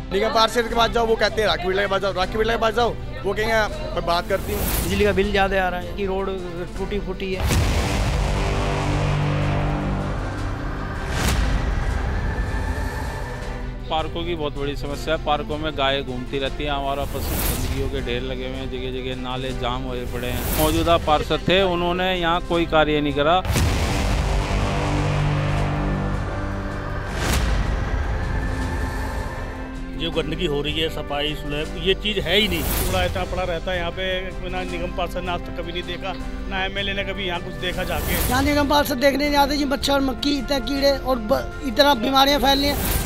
निगम पार्षद के पास जाओ, वो कहते हैं राखी बिरला के पास जाओ, राखी बिरला के पास जाओ, वो कहेंगे मैं बात करती हूँ। बिजली का बिल ज़्यादा आ रहा है कि रोड टूटी फूटी है। पार्कों की बहुत बड़ी समस्या है। पार्कों में गायें घूमती रहती हैं, हमारा पशु गंदगियों के ढेर लगे हुए हैं, जगह जगह नाले जाम हुए पड़े हैं। मौजूदा पार्षद थे, उन्होंने यहाँ कोई कार्य नहीं करा। जो गंदगी हो रही है, सफाई सुलह, ये चीज़ है ही नहीं। कूड़ा इतना पड़ा रहता है यहाँ पे, ना निगम पार्षद ने आज तक कभी नहीं देखा, ना एमएलए ने कभी यहाँ कुछ देखा जाके। यहाँ निगम पार्षद देखने नहीं आते जी, मच्छर मक्खी इतने कीड़े और इतना बीमारियाँ फैल रही हैं।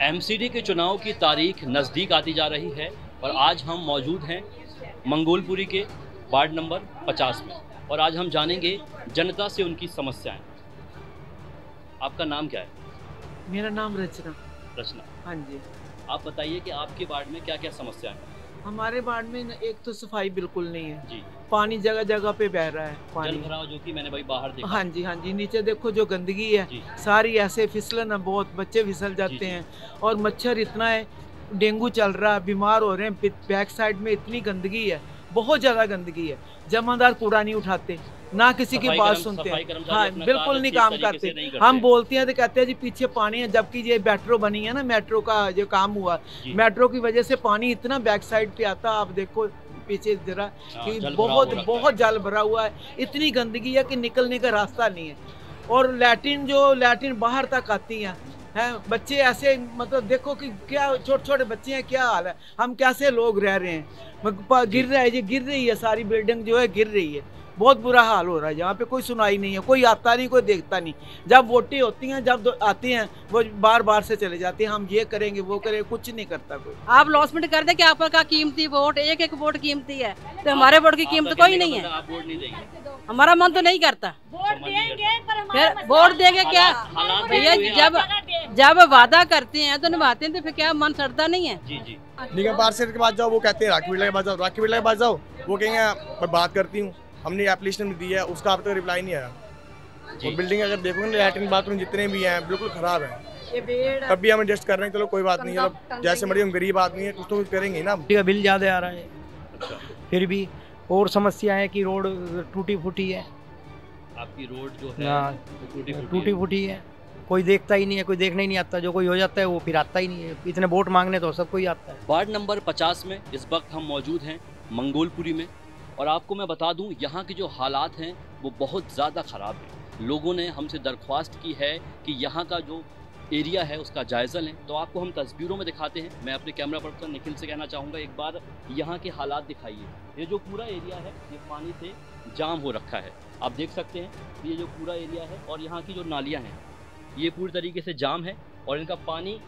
एमसीडी के चुनाव की तारीख नज़दीक आती जा रही है और आज हम मौजूद हैं मंगोलपुरी के वार्ड नंबर 50 में और आज हम जानेंगे जनता से उनकी समस्याएं। आपका नाम क्या है? मेरा नाम रचना। रचना, हाँ जी। आप बताइए कि आपके वार्ड में क्या क्या समस्याएं हैं? हमारे वार्ड में एक तो सफाई बिल्कुल नहीं है जी। पानी जगह जगह पे बह रहा है, पानी जल भराव जो कि मैंने भाई बाहर देखा। हाँ जी, हाँ जी। नीचे देखो जो गंदगी है जी। सारी ऐसे फिसलन है, बहुत बच्चे फिसल जाते हैं और मच्छर इतना है, डेंगू चल रहा है, बीमार हो रहे हैं। बैक साइड में इतनी गंदगी है, बहुत ज़्यादा गंदगी है। जमादार कूड़ा नहीं उठाते, ना किसी की बात सुनते हैं। हाँ, बिल्कुल नहीं काम करते। हम बोलते हैं तो कहते हैं जी पीछे पानी है, जबकि ये मेट्रो बनी है ना, मेट्रो का जो काम हुआ, मेट्रो की वजह से पानी इतना बैक साइड पे आता। आप देखो पीछे जरा कि बहुत जल भरा हुआ है, इतनी गंदगी है कि निकलने का रास्ता नहीं है। और लैट्रिन बाहर तक आती हैं, बच्चे ऐसे, मतलब देखो कि क्या छोटे छोटे बच्चे हैं, क्या हाल है। हम कैसे लोग रह रहे हैं, गिर रहा है जी, गिर रही है सारी बिल्डिंग जो है, गिर रही है। बहुत बुरा हाल हो रहा है। यहाँ पे कोई सुनाई नहीं है, कोई आता नहीं, कोई देखता नहीं। जब वोटें होती हैं, जब आती हैं, वो बार से चले जाते हैं, हम ये करेंगे वो करेंगे, कुछ नहीं करता कोई। आप लॉसमेंट कर दे कि आपका कीमती वोट, एक वोट कीमती है, तो हमारे वोट की कीमत कोई नहीं है। आप वोट नहीं देंगे? हमारा मन तो नहीं करता। वोट देंगे पर फिर वोट देंगे क्या भैया? जब वादा करते हैं तो निभाते हैं, तो फिर क्या मन सड़ता नहीं है? जी जी। निगम पार्षद के पास जाओ, वो कहते हैं राखी बिरला के पास जाओ, राखी बिरला के पास जाओ, वो कहेंगे मैं बात करती हूँ। हमने एप्लीकेशन दी है, उसका अब तक रिप्लाई नहीं आया। और बिल्डिंग अगर देखोगे ना, लैट्रिन बाथरूम जितने भी हैं बिल्कुल खराब है। तब भी हम एडजस्ट कर रहे हैं, चलो कोई बात नहीं, चलो जैसे मर्जी, हम गरीब आदमी है, कुछ तो कुछ करेंगे ना। बिजली का बिल ज़्यादा आ रहा है। अच्छा। फिर भी और समस्या है कि रोड टूटी फूटी है। आपकी रोड जो है टूटी फूटी है, कोई देखता ही नहीं है, कोई देखने ही नहीं आता। जो कोई हो जाता है वो फिर आता ही नहीं है। इतने वोट मांगने तो सब कोई आता है। वार्ड नंबर 50 में इस वक्त हम मौजूद हैं मंगोलपुरी में और आपको मैं बता दूं, यहाँ के जो हालात हैं वो बहुत ज़्यादा ख़राब हैं। लोगों ने हमसे दरख्वास्त की है कि यहाँ का जो एरिया है उसका जायज़ा लें, तो आपको हम तस्वीरों में दिखाते हैं। मैं अपने कैमरा पर्सन निखिल से कहना चाहूँगा, एक बार यहाँ के हालात दिखाइए। ये जो पूरा एरिया है ये पानी से जाम हो रखा है, आप देख सकते हैं। ये जो पूरा एरिया है और यहाँ की जो नालियाँ हैं ये पूरी तरीके से जाम है और इनका पानी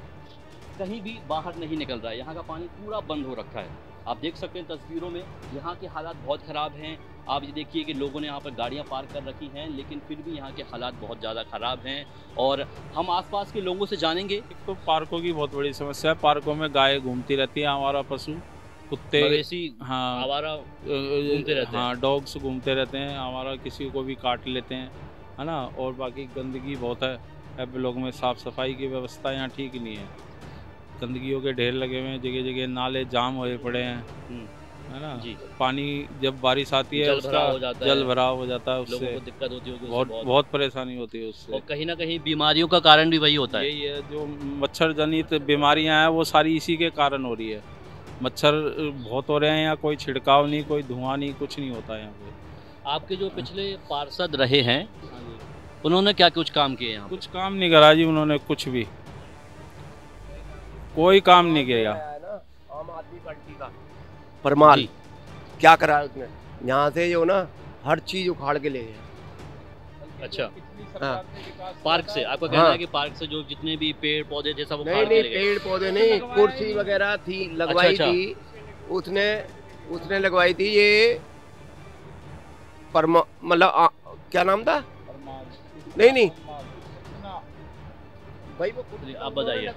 कहीं भी बाहर नहीं निकल रहा है। यहाँ का पानी पूरा बंद हो रखा है, आप देख सकते हैं तस्वीरों में। यहाँ के हालात बहुत ख़राब हैं। आप ये देखिए कि लोगों ने यहाँ पर गाड़ियाँ पार्क कर रखी हैं, लेकिन फिर भी यहाँ के हालात बहुत ज़्यादा ख़राब हैं। और हम आसपास के लोगों से जानेंगे। एक तो पार्कों की बहुत बड़ी समस्या है। पार्कों में गायें घूमती रहती हैं, हमारा पशु कुत्ते, हाँ, आवारा घूमते रहते हैं। हाँ, डॉग्स घूमते रहते हैं, हमारा किसी को भी काट लेते हैं, है ना। और बाकी गंदगी बहुत है। अब लोग में साफ़ सफाई की व्यवस्था यहाँ ठीक नहीं है। गंदगियों के ढेर लगे हुए हैं, जगह जगह नाले जाम हुए पड़े हैं, है ना जी। पानी जब बारिश आती है उसका जल भराव हो जाता है, उससे दिक्कत होती है, बहुत परेशानी होती है उससे। और कहीं ना कहीं बीमारियों का कारण भी वही होता है। यही है, जो मच्छर जनित बीमारियां हैं वो सारी इसी के कारण हो रही है। मच्छर बहुत हो रहे हैं, यहाँ कोई छिड़काव नहीं, कोई धुआं नहीं, कुछ नहीं होता है यहाँ पे। आपके जो पिछले पार्षद रहे हैं उन्होंने क्या कुछ काम किए यहाँ? कुछ काम नहीं करा जी उन्होंने, कुछ भी कोई काम नहीं किया। आम आदमी पार्टी का परमाल क्या करा है उसने? यहाँ से जो ना हर चीज उखाड़ के ले गए। अच्छा, हाँ। पार्क से आपका कहना है कि पार्क से जो जितने भी पेड़ पौधे जैसा वो नहीं, पेड़ पौधे नहीं, कुर्सी वगैरह थी लगवाई थी उसने लगवाई थी। ये मतलब क्या नाम था? नहीं भाई, वो आप बताइए।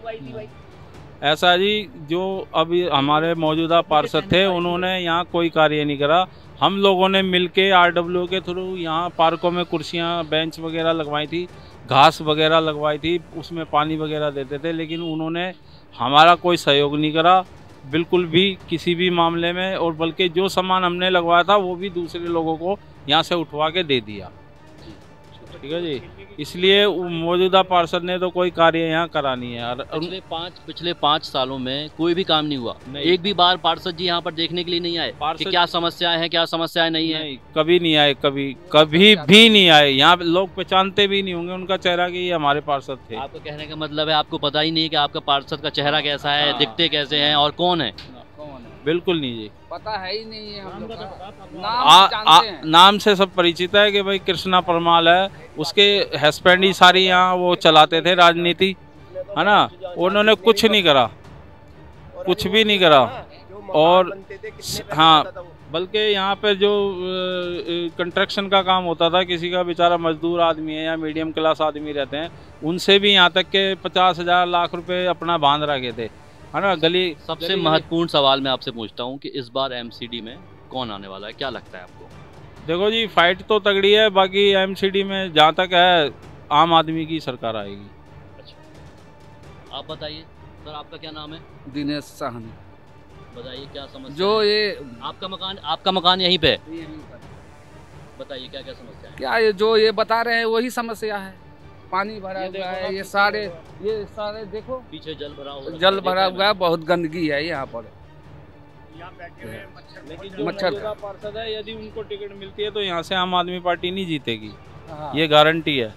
ऐसा जी, जो अभी हमारे मौजूदा पार्षद थे उन्होंने यहाँ कोई कार्य नहीं करा। हम लोगों ने मिलके आरडब्ल्यू के थ्रू यहाँ पार्कों में कुर्सियाँ बेंच वगैरह लगवाई थी, घास वगैरह लगवाई थी, उसमें पानी वगैरह देते थे, लेकिन उन्होंने हमारा कोई सहयोग नहीं करा बिल्कुल भी किसी भी मामले में। और बल्कि जो सामान हमने लगवाया था वो भी दूसरे लोगों को यहाँ से उठवा के दे दिया। ठीक है जी, इसलिए मौजूदा पार्षद ने तो कोई कार्य यहाँ करा नहीं है। पिछले 5 सालों में कोई भी काम नहीं हुआ। एक भी बार पार्षद जी यहाँ पर देखने के लिए नहीं आए कि क्या समस्याएं हैं, क्या समस्याएं नहीं है? कभी नहीं आए, कभी भी नहीं आए। यहाँ लोग पहचानते भी नहीं होंगे उनका चेहरा कि ये हमारे पार्षद थे। आपका कहने का मतलब है आपको पता ही नहीं कि आपका पार्षद का चेहरा कैसा है, दिखते कैसे हैं और कौन है? बिल्कुल नहीं जी, पता है ही नहीं है। हम लोग नाम से सब परिचित है कि भाई कृष्णा परमाल है, उसके हस्बैंड ही सारी यहाँ वो चलाते थे राजनीति, है ना। उन्होंने कुछ नहीं करा, कुछ भी नहीं करा। और हाँ, बल्कि यहाँ पे जो कंस्ट्रक्शन का काम होता था, किसी का बेचारा मजदूर आदमी है या मीडियम क्लास आदमी रहते हैं, उनसे भी यहाँ तक के 50,000 लाख रुपए अपना बांध रखे थे, है ना। सबसे महत्वपूर्ण सवाल मैं आपसे पूछता हूँ कि इस बार एमसीडी में कौन आने वाला है, क्या लगता है आपको? देखो जी, फाइट तो तगड़ी है, बाकी एमसीडी में जहाँ तक है आम आदमी की सरकार आएगी। अच्छा, आप बताइए सर, आपका क्या नाम है? दिनेश साहनी। बताइए क्या समस्या जो है? ये आपका मकान यहीं पे? बताइए क्या क्या समस्या है? क्या ये जो ये बता रहे हैं वही समस्या है। पानी भरा हुआ है, ये सारे देखो पीछे जल भरा हुआ है, बहुत गंदगी है यहाँ पर। मच्छर पार्षद है, यदि उनको टिकट मिलती है तो यहाँ से आम आदमी पार्टी नहीं जीतेगी, ये गारंटी है।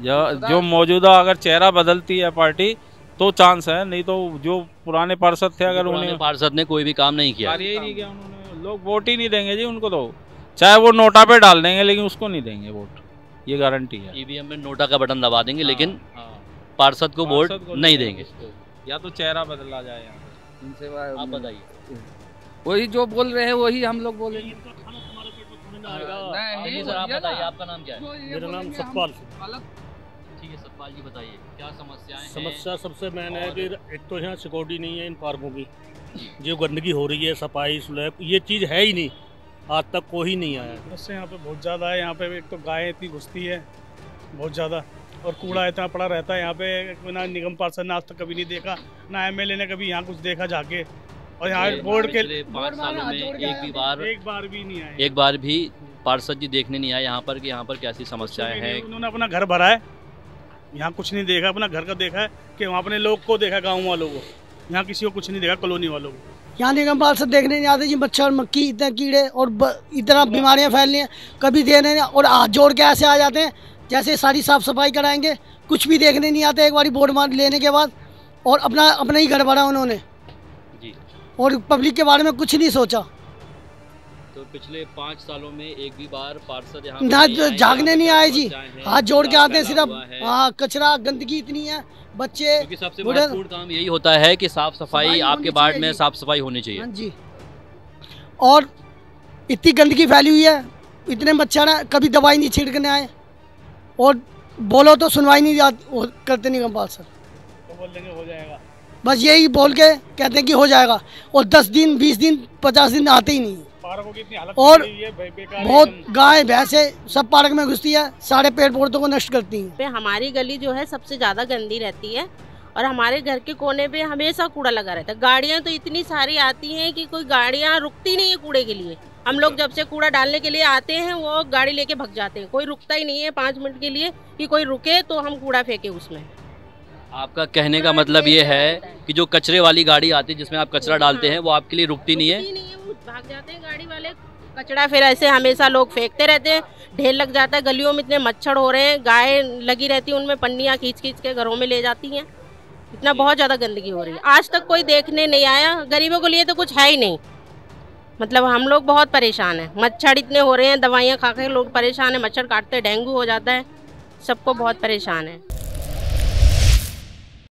जो मौजूदा अगर चेहरा बदलती है पार्टी तो चांस है, नहीं तो जो पुराने पार्षद थे, अगर उन्हें पार्षद ने कोई भी काम नहीं किया, कार्य ही नहीं किया उन्होंने, लोग वोट ही नहीं देंगे जी उनको। तो चाहे वो नोटा पे डाल देंगे लेकिन उसको नहीं देंगे वोट, ये गारंटी है। ईवीएम में नोटा का बटन दबा देंगे लेकिन पार्षद को वोट नहीं देंगे, या तो चेहरा बदला जाए यहाँ पे। आप बताइए। वही जो बोल रहे हैं वही हम लोग बोलेंगे। नहीं सर, आप बताइए, आपका नाम क्या है? मेरा नाम सतपाल। ठीक है सतपाल जी, बताइए क्या समस्याएं हैं? समस्या सबसे मेन है कि एक तो यहाँ सिक्योरिटी नहीं है इन पार्कों की, जो गंदगी हो रही है, सफाई सुलह, ये चीज़ है ही नहीं, आज तक कोई नहीं आया। उससे यहाँ पे बहुत ज़्यादा है। यहाँ पे एक तो गाय इतनी घुसती है बहुत ज़्यादा, और कूड़ा इतना पड़ा रहता है यहाँ पे। ना निगम पार्षद ने आज तक कभी नहीं देखा, ना एमएलए ने कभी यहाँ कुछ देखा जाके। और यहाँ बोर्ड के 5 सालों में एक बार भी नहीं आए, एक बार भी पार्षद जी देखने नहीं आए यहाँ पर कि यहाँ पर कैसी समस्याएं हैं। उन्होंने अपना घर भरा है, यहाँ कुछ नहीं देखा, अपना घर का देखा है कि वहाँ अपने लोग को देखा, गाँव वालों को, यहाँ किसी को कुछ नहीं देखा, कॉलोनी वालों को। यहाँ निगम पार्षद देखने नहीं आते जी, मच्छर मक्खी इतने कीड़े और इतना बीमारियाँ फैल रही हैं, कभी देखने नहीं। और हाथ जोड़ के ऐसे आ जाते हैं जैसे सारी साफ सफाई कराएंगे, कुछ भी देखने नहीं आते एक बारी वोट मार लेने के बाद, और अपना ही घर भरा उन्होंने जी, और पब्लिक के बारे में कुछ नहीं सोचा। तो पिछले 5 सालों में एक भी बार पार्षद यहाँ ना जागने नहीं आए जी, हाथ जोड़ के आते हैं सिर्फ। हाँ, कचरा गंदगी इतनी है, बच्चे। क्योंकि सबसे महत्वपूर्ण काम यही होता है कि साफ सफाई आपके वार्ड में साफ सफाई होनी चाहिए। हाँ जी, और इतनी गंदगी फैली हुई है, इतने मच्छर हैं, कभी दवाई नहीं छिड़कने आए, और बोलो तो सुनवाई नहीं करते निगम पार्षद, तो बोल देंगे हो जाएगा, बस यही बोल के कहते हैं कि हो जाएगा, और 10 दिन 20 दिन 50 दिन आते ही नहीं। और बहुत गाय भैंसे सब पार्क में घुसती है, सारे पेड़ पौधों को नष्ट करती हैं। हमारी गली जो है सबसे ज़्यादा गंदी रहती है, और हमारे घर के कोने पे हमेशा कूड़ा लगा रहता है। गाड़ियाँ तो इतनी सारी आती हैं कि कोई गाड़ियाँ रुकती नहीं है कूड़े के लिए। हम लोग जब से कूड़ा डालने के लिए आते हैं वो गाड़ी लेके भग जाते हैं, कोई रुकता ही नहीं है 5 मिनट के लिए कि कोई रुके तो हम कूड़ा फेंके उसमें। आपका कहने का मतलब ये है कि जो कचरे वाली गाड़ी आती है जिसमें आप कचरा डालते हैं वो आपके लिए रुकती नहीं है, वो भाग जाते हैं गाड़ी वाले। कचरा फिर ऐसे हमेशा लोग फेंकते रहते हैं, ढेर लग जाता है। गलियों में इतने मच्छर हो रहे हैं, गाय लगी रहती है उनमें, पन्नियाँ खींच खींच के घरों में ले जाती हैं। इतना बहुत ज़्यादा गंदगी हो रही है, आज तक कोई देखने नहीं आया। गरीबों के लिए तो कुछ है ही नहीं, मतलब हम लोग बहुत परेशान हैं। मच्छर इतने हो रहे हैं, दवाइयाँ खा के लोग परेशान हैं, मच्छर काटते डेंगू हो जाता है, सबको बहुत परेशान है।